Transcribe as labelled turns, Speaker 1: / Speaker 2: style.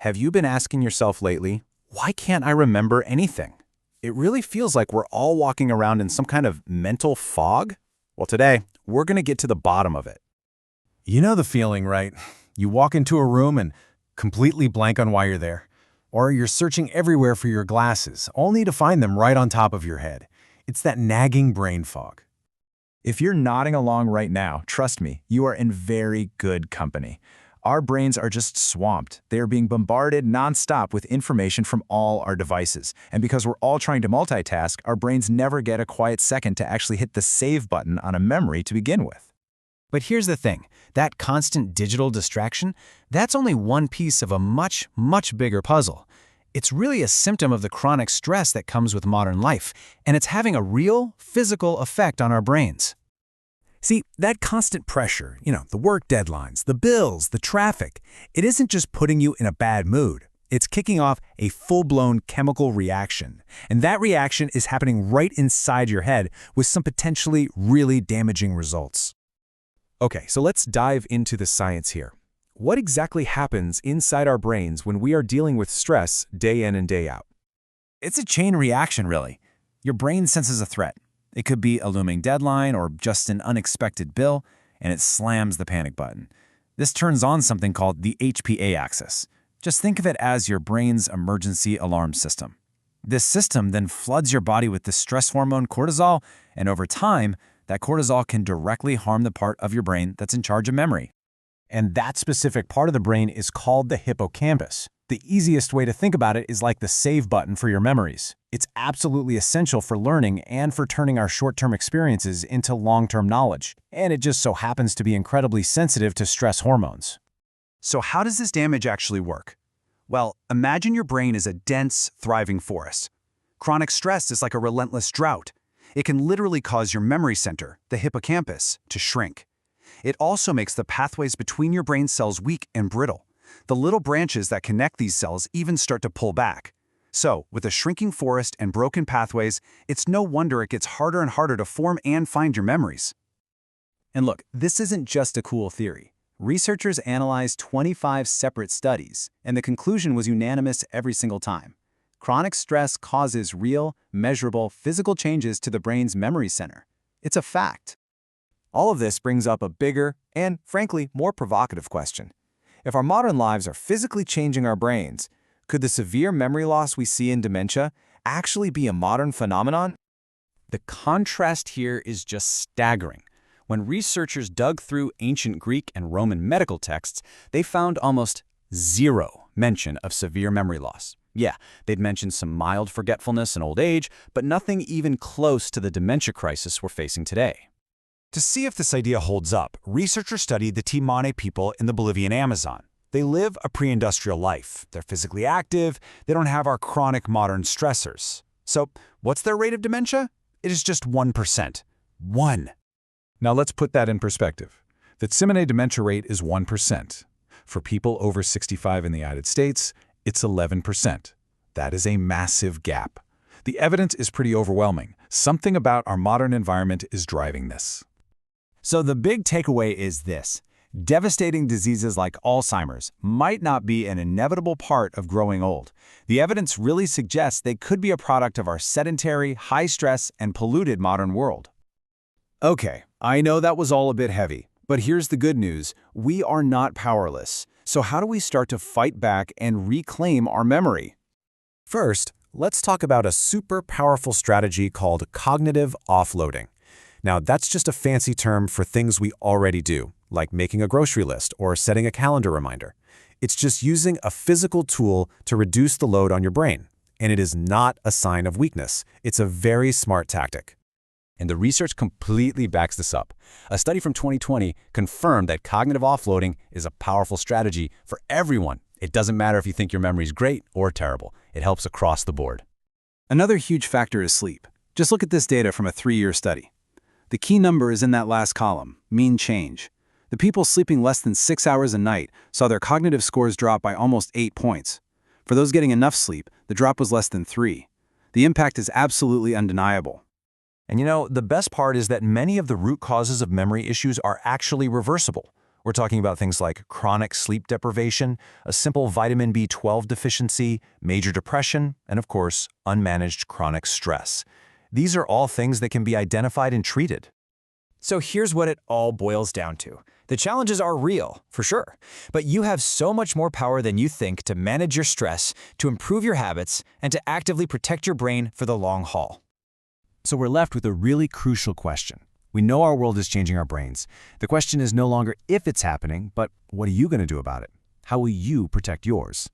Speaker 1: Have you been asking yourself lately, why can't I remember anything? It really feels like we're all walking around in some kind of mental fog. Well, today, we're going to get to the bottom of it.
Speaker 2: You know the feeling, right? You walk into a room and completely blank on why you're there. Or you're searching everywhere for your glasses, only to find them right on top of your head. It's that nagging brain fog.
Speaker 1: If you're nodding along right now, trust me, you are in very good company. Our brains are just swamped. They are being bombarded nonstop with information from all our devices. And because we're all trying to multitask, our brains never get a quiet second to actually hit the save button on a memory to begin with. But here's the thing, that constant digital distraction, that's only one piece of a much, much bigger puzzle. It's really a symptom of the chronic stress that comes with modern life, and it's having a real, physical effect on our brains.
Speaker 2: See, that constant pressure, the work deadlines, the bills, the traffic, it isn't just putting you in a bad mood. It's kicking off a full-blown chemical reaction. And that reaction is happening right inside your head with some potentially really damaging results.
Speaker 1: Okay, so let's dive into the science here. What exactly happens inside our brains when we are dealing with stress day in and day out?
Speaker 2: It's a chain reaction, really. Your brain senses a threat. It could be a looming deadline or just an unexpected bill, and it slams the panic button. This turns on something called the HPA axis. Just think of it as your brain's emergency alarm system. This system then floods your body with the stress hormone cortisol, and over time, that cortisol can directly harm the part of your brain that's in charge of memory. And that specific part of the brain is called the hippocampus. The easiest way to think about it is like the save button for your memories. It's absolutely essential for learning and for turning our short-term experiences into long-term knowledge. And it just so happens to be incredibly sensitive to stress hormones.
Speaker 3: So how does this damage actually work? Well, imagine your brain is a dense, thriving forest. Chronic stress is like a relentless drought. It can literally cause your memory center, the hippocampus, to shrink. It also makes the pathways between your brain cells weak and brittle. The little branches that connect these cells even start to pull back. So, with a shrinking forest and broken pathways, it's no wonder it gets harder and harder to form and find your memories.
Speaker 1: And look, this isn't just a cool theory. Researchers analyzed 25 separate studies, and the conclusion was unanimous every single time. Chronic stress causes real, measurable, physical changes to the brain's memory center. It's a fact. All of this brings up a bigger and, frankly, more provocative question. If our modern lives are physically changing our brains, could the severe memory loss we see in dementia actually be a modern phenomenon? The contrast here is just staggering. When researchers dug through ancient Greek and Roman medical texts, they found almost zero mention of severe memory loss. Yeah, they'd mentioned some mild forgetfulness and old age, but nothing even close to the dementia crisis we're facing today.
Speaker 3: To see if this idea holds up, researchers studied the Timane people in the Bolivian Amazon. They live a pre-industrial life. They're physically active. They don't have our chronic modern stressors. So, what's their rate of dementia? It is just 1%. 1.
Speaker 1: Now let's put that in perspective. The Timane dementia rate is 1%. For people over 65 in the United States, it's 11%. That is a massive gap. The evidence is pretty overwhelming. Something about our modern environment is driving this.
Speaker 2: So the big takeaway is this. Devastating diseases like Alzheimer's might not be an inevitable part of growing old. The evidence really suggests they could be a product of our sedentary, high-stress, and polluted modern world. Okay, I know that was all a bit heavy, but here's the good news. We are not powerless. So how do we start to fight back and reclaim our memory?
Speaker 1: First, let's talk about a super powerful strategy called cognitive offloading. Now, that's just a fancy term for things we already do, like making a grocery list or setting a calendar reminder. It's just using a physical tool to reduce the load on your brain. And it is not a sign of weakness. It's a very smart tactic. And the research completely backs this up. A study from 2020 confirmed that cognitive offloading is a powerful strategy for everyone. It doesn't matter if you think your memory is great or terrible. It helps across the board.
Speaker 3: Another huge factor is sleep. Just look at this data from a 3-year study. The key number is in that last column, mean change. The people sleeping less than 6 hours a night saw their cognitive scores drop by almost 8 points. For those getting enough sleep, the drop was less than 3. The impact is absolutely undeniable.
Speaker 1: And the best part is that many of the root causes of memory issues are actually reversible.
Speaker 3: We're talking about things like chronic sleep deprivation, a simple vitamin B12 deficiency, major depression, and of course, unmanaged chronic stress. These are all things that can be identified and treated.
Speaker 4: So here's what it all boils down to. The challenges are real, for sure, but you have so much more power than you think to manage your stress, to improve your habits, and to actively protect your brain for the long haul.
Speaker 2: So we're left with a really crucial question. We know our world is changing our brains. The question is no longer if it's happening, but what are you going to do about it? How will you protect yours?